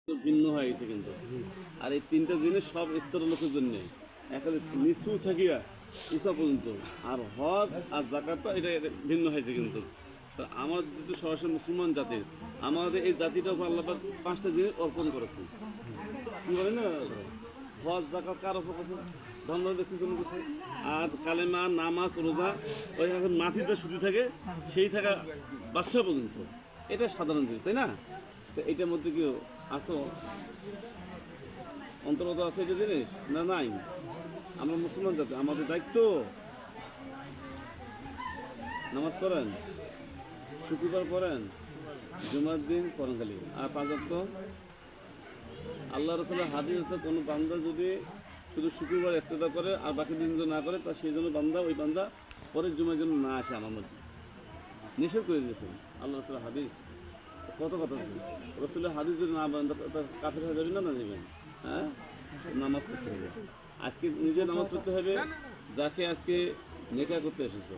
ভিন্ন হয়ে গেছে কিন্তু। আর এই তিনটা জিনিস সব স্তরের লোকের জন্য, একেবারে নিচু থাকিয়া উঁচা পর্যন্ত। আর হজ আর জাকাতটা এটা ভিন্ন হয়েছে কিন্তু। তা আমার যেহেতু সরাসরি মুসলমান জাতির, আমাদের এই জাতিটা আল্লাহ পাক পাঁচটা জিনিস অর্পণ করেছেন। কি বলে না, হজ জাকাত কার অর্পণ করেছেন? ধর্ম ব্যক্তির জন্য কিছু। আর কালেমা, নামাজ, রোজা, ওই এখন মাটিতে শুধু থাকে সেই থাকা বাদশা পর্যন্ত, এটা সাধারণ জিনিস, তাই না? তো এইটার মধ্যে কি আসো অন্তর্গত আছে এটা জিনিস না? নাই। আমরা মুসলমান জাতি, আমাদের দায়িত্ব নামাজ পড়েন, শুক্রবার পড়েন, জুমার দিন পড়েন খালি, আর পাঁচ ওয়াক্ত। আল্লাহ রসুলের হাদিস আছে, কোনো বান্দা যদি শুধু শুক্রবার একটা করে আর বাকি দিন না করে, তা সেই জন্য ওই বান্দা পরের জুমার জন্য না আসে আমার মধ্যে, নিষেধ করে দিয়েছেন আল্লাহ রসুলের হাদিস। কত কথা আছে, রসুলের হাদিস যদি না বান্দা তার কাফের হয়ে যাবে না যাবেন? হ্যাঁ, নামাজ পড়তে হবে। আজকে নিজে নামাজ পড়তে হবে। যাকে আজকে নেকা করতে এসেছো,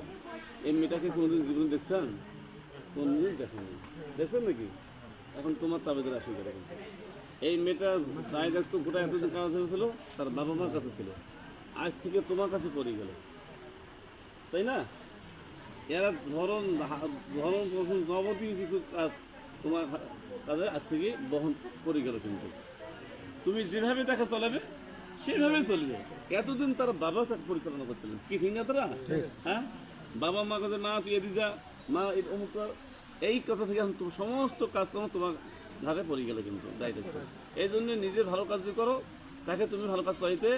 এই মেয়েটাকে কোনোদিন জীবনে দেখছেন? কোনোদিন দেখেনি। দেখছেন নাকি? এখন তোমার তাবেদের আসি করে। এই মেয়েটা তাই দেখতো গোটা এতদিন কাজ হয়েছিল তার বাবা মার কাছে ছিল, আজ থেকে তোমার কাছে পড়ে গেল, তাই না? এরা ধরন যাবতীয় কিছু কাজ তোমার কাজে আজ থেকে বহন করে গেল। কিন্তু তুমি যেভাবে তাকে চলাবে সেভাবে চলবে। এতদিন তার বাবা তাকে পরিচালনা করছিলেন, কি ঠিক না তারা? হ্যাঁ, বাবা মা কাছে মা তুই এদিকে যা, মা অমুক, এই কথা থেকে এখন সমস্ত কাজকর্ম তোমার ধারে পড়ে গেল কিন্তু দায়িত্ব। এই জন্য নিজে ভালো কাজ করো, তাকে তুমি ভালো কাজ করাইতে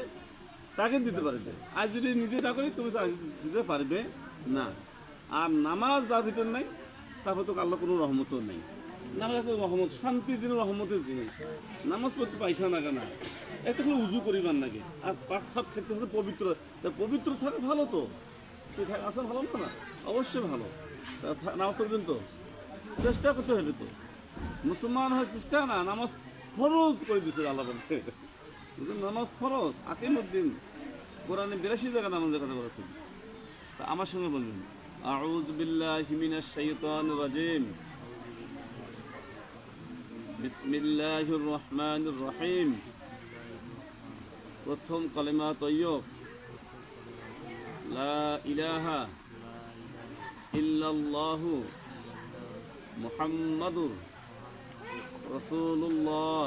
তাকে দিতে পারবে। আর যদি নিজে না করি তুমি তো দিতে পারবে না। আর নামাজ যার ভিতর নাই তারপর তো আল্লাহ কোনো রহমতও নেই। নামাজ রহমত, শান্তির জিনিস, রহমতের জিনিস। নামাজ পড়তে পয়সা নাগে না, একটা করে উজু করিবার নাগে। আর পাক সাপ থাকতে হলে পবিত্র, পবিত্র থাকে ভালো তো, ঠিক আছে, ভালো না? অবশ্যই ভালো। নামাজ পড়বেন তো, চেষ্টা করতে হবে তো। মুসলমান হওয়ার চেষ্টা না, নামাজ ফরজ করে দিচ্ছে আল্লাহ বলতে। নামাজ ফরজ, আকিমুদ্দিন। কোরআনে 82 জায়গা নামাজের কথা বলেছেন। তা আমার সঙ্গে বলবেন, আউযু বিল্লাহি মিনাশ শাইতানির রাজিম, বিসমিল্লাহির রহমানির রহিম। প্রথম কালেমা তয়্যব, লা ইলাহা ইল্লাল্লাহু মুহাম্মাদুর রাসূলুল্লাহ।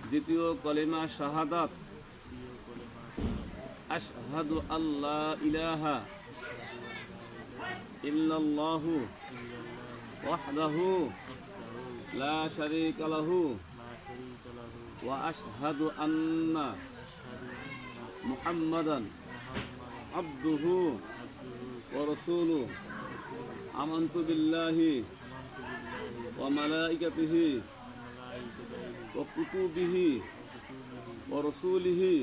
দ্বিতীয় কালেমা শাহাদাত, আশহাদু আল্লা ইলাহা ইল্লাল্লাহু ওয়াহদাহু লা শারীকা লাহু ওয়া আশহাদু আন্না মুহাম্মাদান আবদুহু ওয়া রাসূলুহু। আমানতু বিল্লাহি ওয়া মালাইকাতিহি ওয়া কুতুবিহি ওয়া রাসূলিহি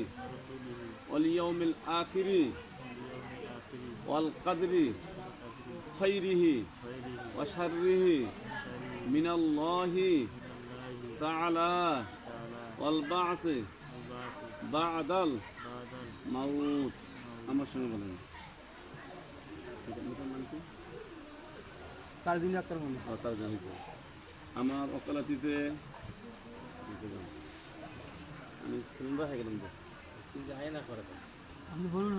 ওয়াল ইয়াউমিল আখিরি ওয়াল কদরি খাইরিহি ওয়া শাররিহি মিনাল্লাহি তাআলা ওয়াল বা'সি বা'দাল মাউত। আমার সঙ্গে বলেন, তার দিন আক্তার মনে তার জানি আমার ওকালাতিতে আমি শুনবা হয়ে গেলাম তো, আপনি বলুন।